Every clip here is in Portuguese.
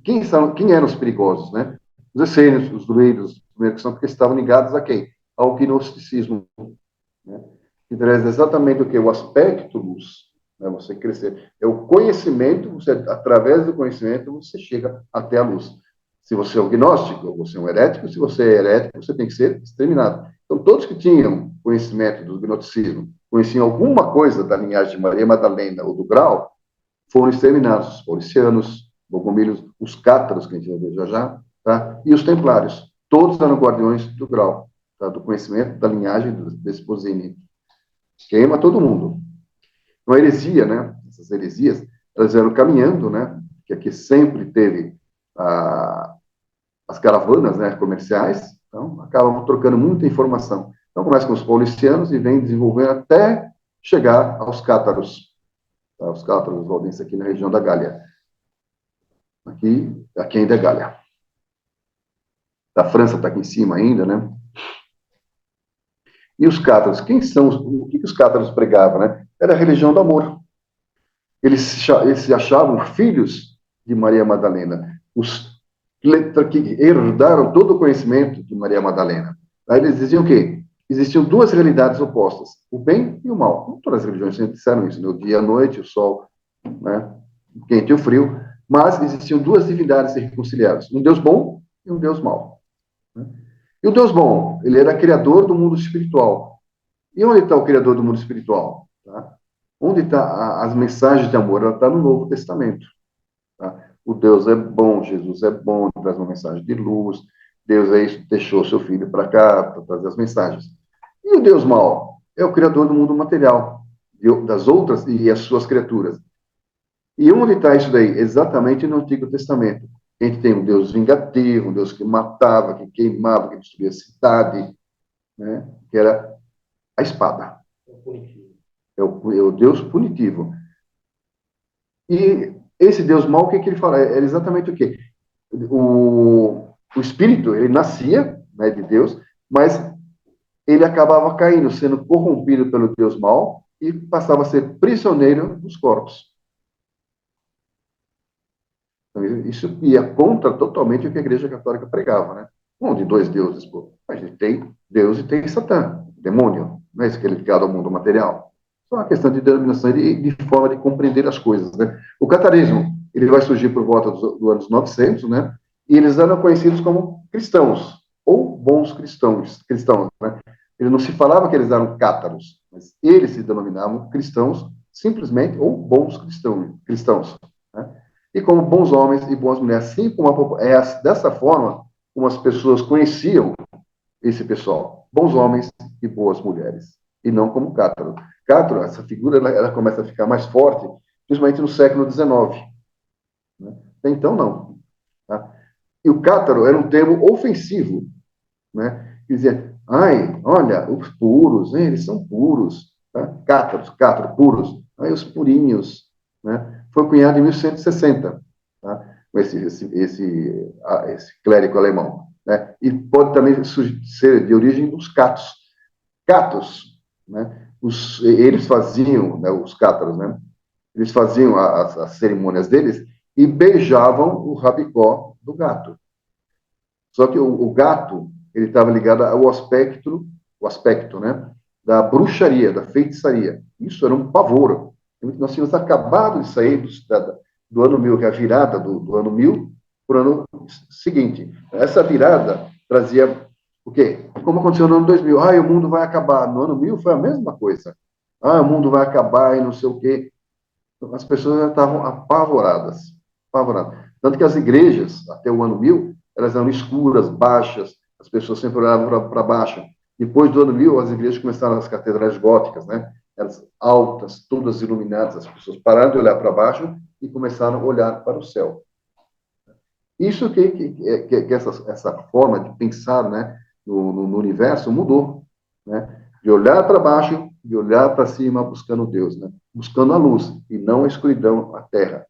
quem eram os perigosos, né? Os essênios, os druidos, porque estavam ligados a quem? Ao gnosticismo, né? Que traz exatamente o que? O aspecto luz, né? Você crescer. É o conhecimento, através do conhecimento, você chega até a luz. Se você é um gnóstico, você é um herético. Se você é herético, você tem que ser exterminado. Então, todos que tinham conhecimento do gnosticismo, conheciam alguma coisa da linhagem de Maria Madalena ou do Grau, foram exterminados. Os paulicianos, bogomílios, os cátaros, que a gente vai ver já já, tá? E os templários. Todos eram guardiões do Grau, tá? Do conhecimento da linhagem desse Posini. Queima todo mundo. Uma heresia, né? Essas heresias, elas eram caminhando, né? Que aqui sempre teve as caravanas, né, comerciais, então acabam trocando muita informação. Então começa com os paulicianos e vem desenvolvendo até chegar aos cátaros. Tá? Os cátaros valdenses aqui na região da Gália. Aqui ainda é Gália. A França está aqui em cima ainda, né? E os cátaros, quem são? O que os cátaros pregavam, né? Era a religião do amor. Eles se achavam filhos de Maria Madalena, os que herdaram todo o conhecimento de Maria Madalena. Aí eles diziam o quê? Existiam duas realidades opostas, o bem e o mal. Como todas as religiões sempre disseram isso, né? O dia e a noite, o sol, né? O quente e o frio. Mas existiam duas divindades irreconciliáveis, um Deus bom e um Deus mau. Né? E o Deus bom, ele era criador do mundo espiritual. E onde está o criador do mundo espiritual? Tá? Onde está as mensagens de amor? Ela está no Novo Testamento. Tá? O Deus é bom, Jesus é bom, traz uma mensagem de luz. Deus é isso, deixou seu filho para cá para trazer as mensagens. E o Deus mau? É o criador do mundo material, das outras e as suas criaturas. E onde está isso daí? Exatamente no Antigo Testamento. A gente tem um Deus vingativo, um Deus que matava, que queimava, que destruía a cidade, né? Que era a espada. É o Deus punitivo. E esse Deus mau, o que ele fala? É exatamente o quê? O espírito, ele nascia, né, de Deus, mas ele acabava caindo, sendo corrompido pelo Deus mau e passava a ser prisioneiro dos corpos. Então, isso ia contra totalmente o que a Igreja Católica pregava, né? Um de dois deuses, pô. A gente tem Deus e tem Satã, demônio, não é isso que ele é ligado ao mundo material. Só uma questão de denominação e de forma de compreender as coisas, né? O catarismo, ele vai surgir por volta dos anos 900, né? E eles eram conhecidos como cristãos, ou bons cristãos, né? Ele não se falava que eles eram cátaros, mas eles se denominavam cristãos, simplesmente, ou bons cristãos, né? E como bons homens e boas mulheres, assim como dessa forma como as pessoas conheciam esse pessoal, bons homens e boas mulheres, e não como Cátaro. Cátaro, essa figura, ela começa a ficar mais forte, principalmente no século XIX. Né? Então, não. Tá? E o Cátaro era um termo ofensivo, né? Quer dizer, ai, olha, os puros, eles são puros, tá? Cátaro, puros, aí os purinhos, né? Foi cunhado em 1160, tá? Esse clérigo alemão, né? E pode também ser de origem dos catos, né? Eles faziam, né, os cátaros, né? Eles faziam as cerimônias deles e beijavam o rabicó do gato. Só que o gato, ele estava ligado ao aspecto, né, da bruxaria, da feitiçaria. Isso era um pavor. Nós tínhamos acabado de sair do ano 1000, que é a virada do ano 1000 para o ano seguinte. Essa virada trazia o quê? Como aconteceu no ano 2000. O mundo vai acabar. No ano 1000 foi a mesma coisa. O mundo vai acabar e não sei o quê. As pessoas já estavam apavoradas. Tanto que as igrejas, até o ano 1000, elas eram escuras, baixas, as pessoas sempre olhavam para baixo. Depois do ano 1000, as igrejas começaram as catedrais góticas, né? Elas altas, todas iluminadas, as pessoas pararam de olhar para baixo e começaram a olhar para o céu. Isso que essa forma de pensar, né, no universo mudou, né? De olhar para baixo e olhar para cima buscando Deus, né? Buscando a luz e não a escuridão, a terra.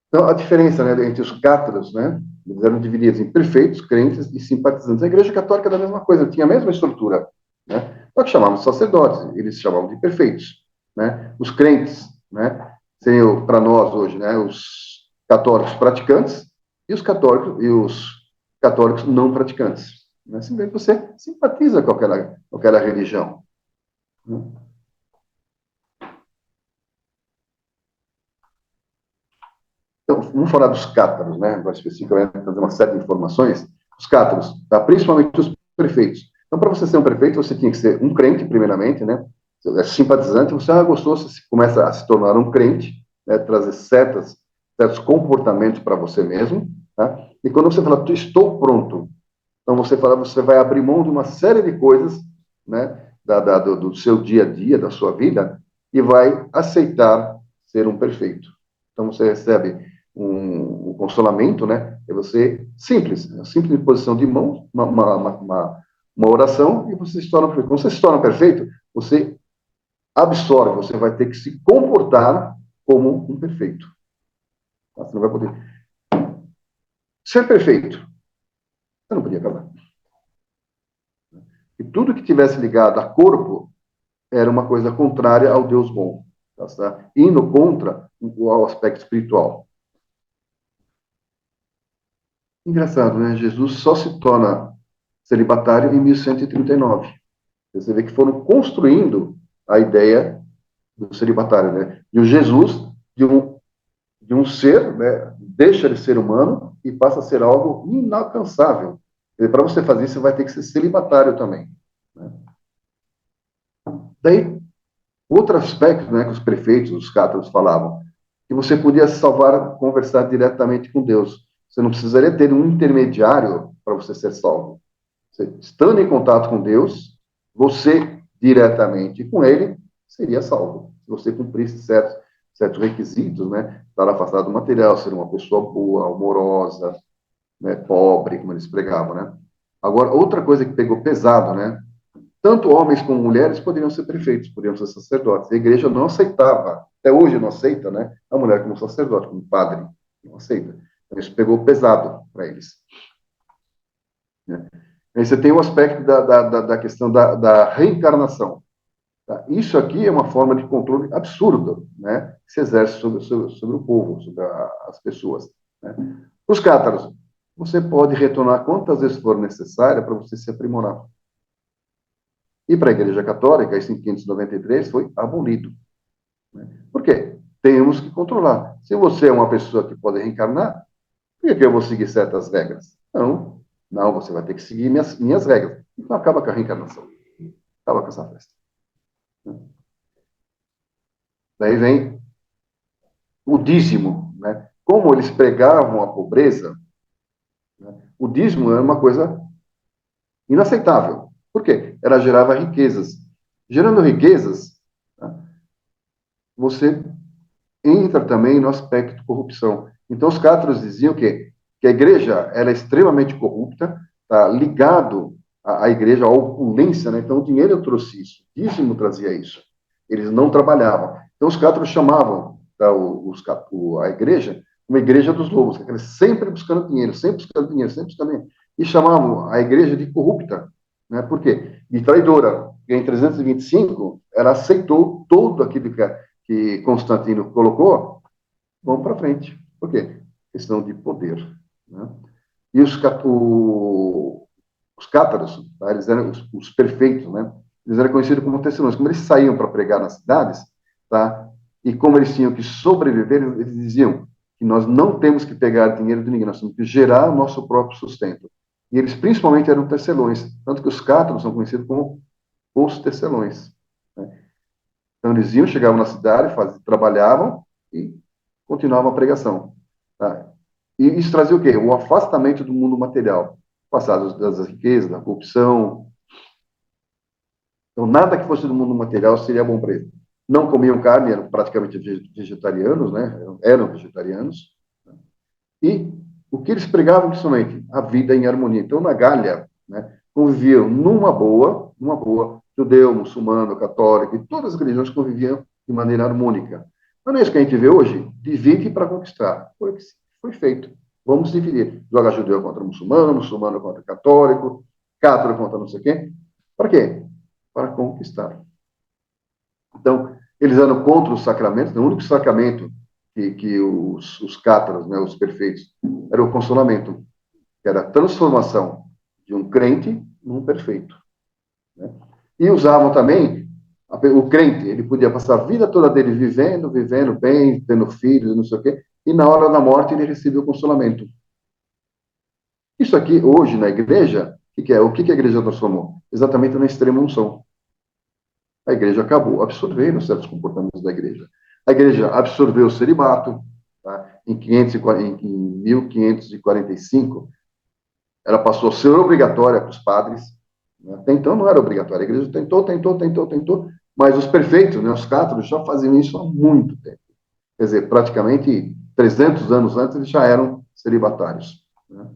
Então, a diferença, né, entre os cátaros, né, eles eram divididos em perfeitos, crentes e simpatizantes. A Igreja Católica era a mesma coisa, tinha a mesma estrutura, né? Só que chamavam de sacerdotes, eles chamavam de perfeitos, né? Os crentes, né? Seriam, para nós hoje, né? Os católicos praticantes e os católicos não praticantes. Né? Simplesmente você simpatiza com aquela religião. Né? Então, vamos falar dos cátaros, né? Agora, especificamente, fazer uma série de informações. Os cátaros, tá? Principalmente os prefeitos. Então, para você ser um prefeito, você tinha que ser um crente, primeiramente, né? É simpatizante, você gostou, você começa a se tornar um crente, né? Trazer certos comportamentos para você mesmo, tá? E quando você fala, estou pronto, então você fala, você vai abrir mão de uma série de coisas, né? Do seu dia a dia, da sua vida, e vai aceitar ser um perfeito. Então você recebe um consolamento, né? É você simples, uma simples posição de mão, uma oração, e você se torna perfeito. Quando você se torna perfeito, você absorve, você vai ter que se comportar como um perfeito. Você não vai poder ser perfeito. Você não podia casar. E tudo que tivesse ligado a corpo era uma coisa contrária ao Deus bom, tá? Indo contra o aspecto espiritual. Engraçado, né? Jesus só se torna celibatário em 1139. Você vê que foram construindo a ideia do celibatário, né? De um Jesus, de um ser, né? Deixa de ser humano e passa a ser algo inalcançável. Para você fazer isso, você vai ter que ser celibatário também. Né? Daí, outro aspecto, né, que os prefeitos, os cátaros falavam, que você podia salvar, conversar diretamente com Deus. Você não precisaria ter um intermediário para você ser salvo. Você, estando em contato com Deus, você diretamente com Ele seria salvo. Se você cumprisse certos requisitos, né? Estar afastado do material, ser uma pessoa boa, amorosa, né? Pobre, como eles pregavam, né? Agora, outra coisa que pegou pesado, né? Tanto homens como mulheres poderiam ser prefeitos, poderiam ser sacerdotes. A igreja não aceitava, até hoje não aceita, né? A mulher como sacerdote, como padre, não aceita. Então, isso pegou pesado para eles. Né? Aí você tem o aspecto da questão da reencarnação. Tá? Isso aqui é uma forma de controle absurdo, né? Que se exerce sobre o povo, sobre as pessoas. Né? Os cátaros, você pode retornar quantas vezes for necessária para você se aprimorar. E para a Igreja Católica, isso em 593 foi abolido. Né? Por quê? Temos que controlar. Se você é uma pessoa que pode reencarnar, por que eu vou seguir certas regras? Não, não, você vai ter que seguir minhas regras. Então acaba com a reencarnação. Acaba com essa festa. Daí vem o dízimo. Né? Como eles pregavam a pobreza, né? O dízimo era uma coisa inaceitável. Por quê? Ela gerava riquezas. Gerando riquezas, né? Você entra também no aspecto de corrupção. Então, os cátaros diziam que a igreja era extremamente corrupta, tá ligado à igreja, à opulência, né? Então, o dinheiro trouxe isso, o dízimo trazia isso. Eles não trabalhavam. Então, os cátaros chamavam tá, a igreja uma igreja dos lobos, que eles sempre buscando dinheiro, sempre buscando dinheiro, sempre buscando dinheiro. E chamavam a igreja de corrupta. Né? Por quê? De traidora. E em 325, ela aceitou todo aquilo que Constantino colocou, vamos para frente. Por quê? Questão de poder. Né? E os cátaros, tá? Eles eram os perfeitos, né? Eles eram conhecidos como tecelões. Como eles saíam para pregar nas cidades, tá? E como eles tinham que sobreviver, eles diziam que nós não temos que pegar dinheiro de ninguém, nós temos que gerar o nosso próprio sustento. E eles principalmente eram tecelões, tanto que os cátaros são conhecidos como os tecelões. Né? Então eles iam, chegavam na cidade, trabalhavam e continuavam a pregação. Tá? E isso trazia o quê? O afastamento do mundo material, passado das riquezas, da corrupção. Então nada que fosse do mundo material seria bom para eles. Não comiam carne, eram praticamente vegetarianos, né? Eram vegetarianos. E o que eles pregavam principalmente? A vida em harmonia. Então na Gália, né, conviviam numa boa, judeu, muçulmano, católico, e todas as religiões conviviam de maneira harmônica. Mas não é isso que a gente vê hoje? Divide para conquistar. Foi o que foi feito. Vamos dividir. Joga judeu contra muçulmano, muçulmano contra católico, católico contra não sei quem. Para quê? Para conquistar. Então, Eles eram contra os sacramentos, o único sacramento que os cátaros, né, os perfeitos, era o consolamento, que era a transformação de um crente num perfeito. Né? E usavam também o crente, ele podia passar a vida toda dele vivendo bem, tendo filhos, não sei o quê, e na hora da morte ele recebeu o consolamento. Isso aqui, hoje, na igreja, o que é? O que a igreja transformou? Exatamente na extrema unção. A igreja acabou absorvendo certos comportamentos da igreja. A igreja absorveu o celibato, tá? Em 1545, ela passou a ser obrigatória para os padres. Né? Até então não era obrigatória. A igreja tentou, mas os perfeitos, né, os cátaros, já faziam isso há muito tempo. Quer dizer, praticamente 300 anos antes eles já eram celibatários. Né?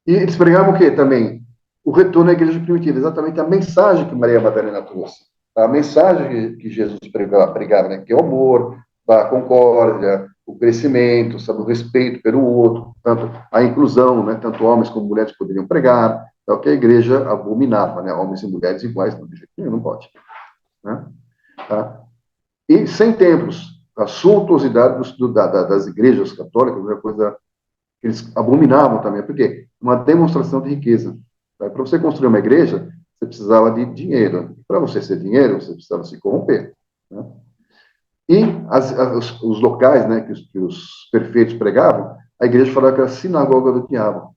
E eles pregavam o quê também? O retorno à igreja primitiva, exatamente a mensagem que Maria Madalena trouxe. A mensagem que Jesus pregava, né? Que é o amor, a concórdia, o crescimento, sabe, o respeito pelo outro, tanto a inclusão, né? Tanto homens como mulheres poderiam pregar, é o que a igreja abominava, né? Homens e mulheres iguais, não, de jeito nenhum, não pode. Né? Tá? E sem templos, a suntuosidade das igrejas católicas é coisa que eles abominavam também. Por quê? Uma demonstração de riqueza. Tá? Para você construir uma igreja, você precisava de dinheiro. Para você ser dinheiro, você precisava se corromper. Né? E os locais, né, que os perfeitos pregavam, a igreja falava que era a sinagoga do diabo.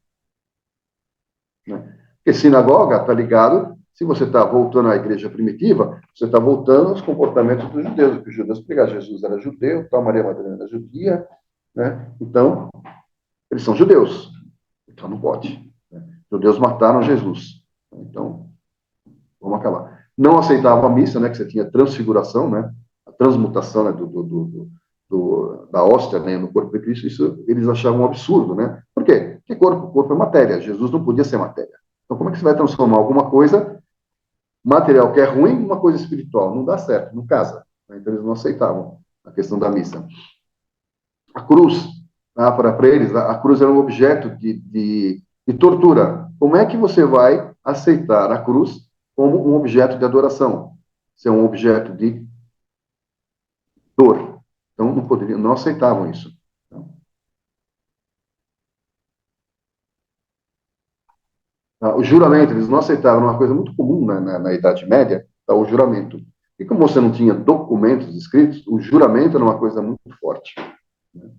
Né? Porque sinagoga está ligado, se você está voltando à igreja primitiva, você está voltando aos comportamentos dos judeus, que os judeus pregavam. Jesus era judeu, tal, Maria Madalena era judia, né? Então, eles são judeus, então não pode. Né? Os judeus mataram Jesus, então vamos acabar. Não aceitavam a missa, né? Que você tinha transfiguração, né? A transmutação, né? Da hóstia, né? No corpo de Cristo, isso eles achavam um absurdo, né? Por quê? Porque corpo é matéria. Jesus não podia ser matéria. Então como é que você vai transformar alguma coisa material que é ruim em uma coisa espiritual? Não dá certo, não casa. Né? Então eles não aceitavam a questão da missa. A cruz, para eles, a cruz era um objeto de tortura. Como é que você vai aceitar a cruz como um objeto de adoração? Se é um objeto de dor. Então, não aceitavam isso. O juramento, eles não aceitavam, uma coisa muito comum na Idade Média, o juramento. E como você não tinha documentos escritos, o juramento era uma coisa muito forte. Né?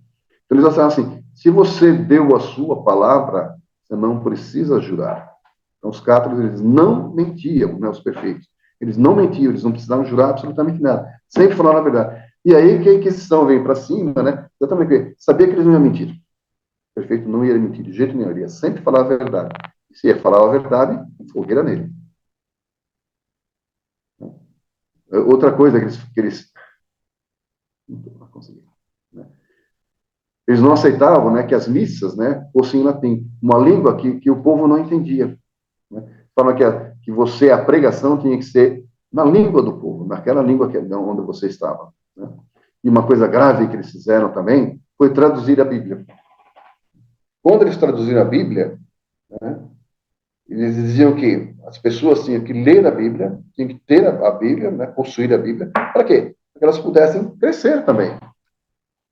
Então, eles achavam assim, se você deu a sua palavra, você não precisa jurar. Então, os cátaros, eles não mentiam, né, os perfeitos. Eles não mentiam, eles não precisavam jurar absolutamente nada. Sempre falaram a verdade. E aí que a Inquisição vem para cima, né? Exatamente porque sabia que eles não iam mentir. O perfeito não ia mentir de jeito nenhum, ele ia sempre falar a verdade. E se ele falava a verdade, fogueira nele. Outra coisa que eles não conseguiram, né? Eles não aceitavam, né, que as missas, né, fossem em latim, uma língua que o povo não entendia. Né? Fala que você, a pregação tinha que ser na língua do povo, naquela língua onde você estava. Né? E uma coisa grave que eles fizeram também foi traduzir a Bíblia. Quando eles traduziram a Bíblia, né, eles diziam que as pessoas tinham que ler a Bíblia, tinham que ter a Bíblia, né, possuir a Bíblia, para quê? Para que elas pudessem crescer também.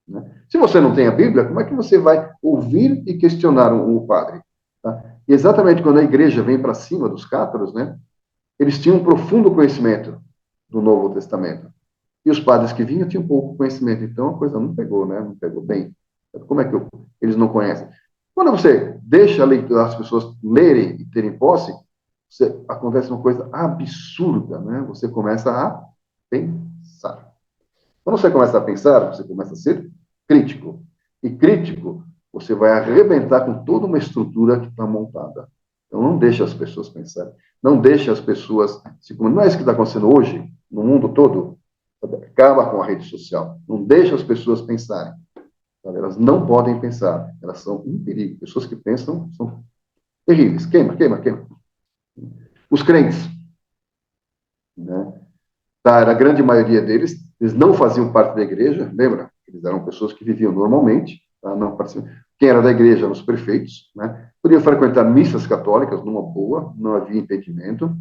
Né? Se você não tem a Bíblia, como é que você vai ouvir e questionar o padre? Tá? E exatamente quando a igreja vem para cima dos cátaros, né, eles tinham um profundo conhecimento do Novo Testamento. E os padres que vinham tinham pouco conhecimento. Então a coisa não pegou, né? Não pegou bem. Como é que eles não conhecem? Quando você deixa as pessoas lerem e terem posse, acontece uma coisa absurda, né? Você começa a pensar. Quando você começa a pensar, você começa a ser crítico. E crítico, você vai arrebentar com toda uma estrutura que está montada. Então, não deixe as pessoas pensarem. Não deixe as pessoas se comunicarem. Não é isso que está acontecendo hoje, no mundo todo? Acaba com a rede social. Não deixe as pessoas pensarem. Elas não podem pensar. Elas são um perigo. Pessoas que pensam são terríveis. Queima, queima, queima. Os crentes, né? Tá, a grande maioria deles, eles não faziam parte da igreja, lembra? Eles eram pessoas que viviam normalmente, tá? Não participavam. Quem era da igreja eram os prefeitos, né? Podiam frequentar missas católicas numa boa, não havia impedimento,